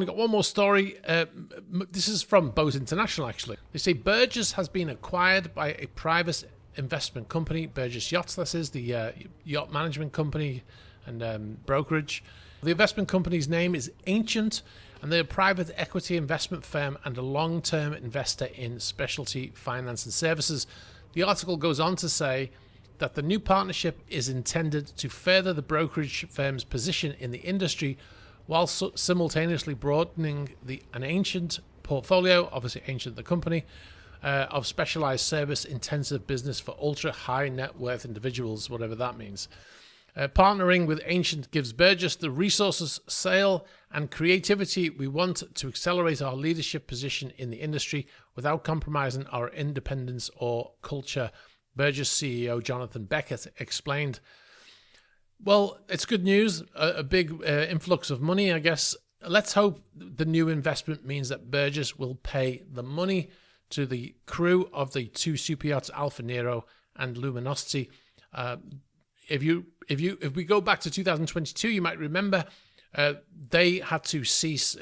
We got one more story. This is from Boat International, actually. They say Burgess has been acquired by a private investment company, Burgess Yachts. This is the yacht management company and brokerage. The investment company's name is Ancient, and they're a private equity investment firm and a long-term investor in specialty finance and services. The article goes on to say that the new partnership is intended to further the brokerage firm's position in the industry while simultaneously broadening an Ancient portfolio, obviously Ancient the company, of specialized service-intensive business for ultra-high net worth individuals, whatever that means. Partnering with Ancient gives Burgess the resources, sale, and creativity we want to accelerate our leadership position in the industry without compromising our independence or culture, Burgess CEO Jonathan Beckett explained. Well, it's good news, a big influx of money, I guess. Let's hope the new investment means that Burgess will pay the money to the crew of the two superyachts Alfa Nero and Luminosity. If we go back to 2022, you might remember they had to cease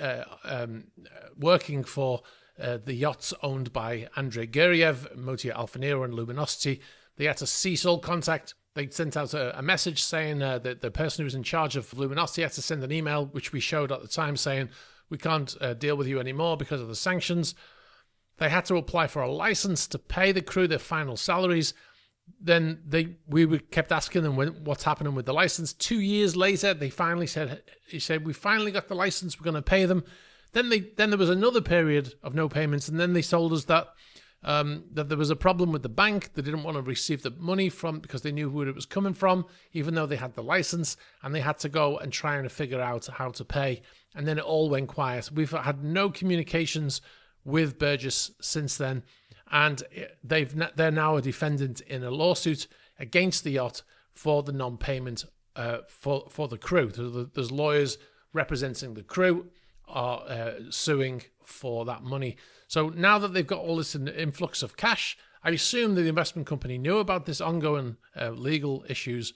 working for the yachts owned by Andrei Guriev, Motia Alfa Nero and Luminosity. They had to cease all contact. They sent out a message saying that the person who was in charge of Luminosity had to send an email, which we showed at the time, saying, we can't deal with you anymore because of the sanctions. They had to apply for a license to pay the crew their final salaries. Then we kept asking them what's happening with the license. 2 years later, they finally said, we finally got the license, we're going to pay them. Then there was another period of no payments, and then they told us that there was a problem with the bank. They didn't want to receive the money because they knew where it was coming from, even though they had the license, and they had to go and try and figure out how to pay. And then it all went quiet. We've had no communications with Burgess since then, and they're now a defendant in a lawsuit against the yacht for the non-payment for the crew. There's lawyers representing the crew are suing for that money. So now that they've got all this influx of cash, I assume that the investment company knew about this ongoing legal issues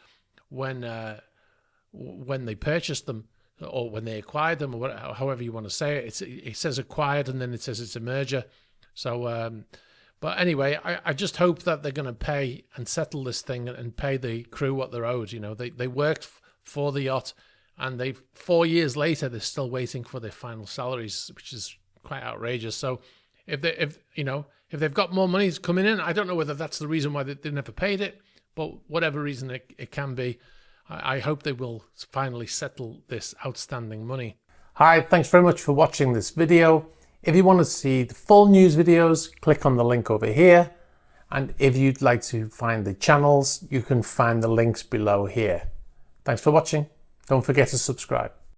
when they purchased them or when they acquired them, or however you want to say it. It says acquired and then it says it's a merger. So, but anyway, I just hope that they're going to pay and settle this thing and pay the crew what they're owed. You know, they worked for the yacht, and 4 years later they're still waiting for their final salaries, which is quite outrageous. So if they've got more money coming in, I don't know whether that's the reason why they never paid it, but whatever reason it can be, I hope they will finally settle this outstanding money. Hi, thanks very much for watching this video. If you want to see the full news videos, click on the link over here. And if you'd like to find the channels, you can find the links below here. Thanks for watching. Don't forget to subscribe.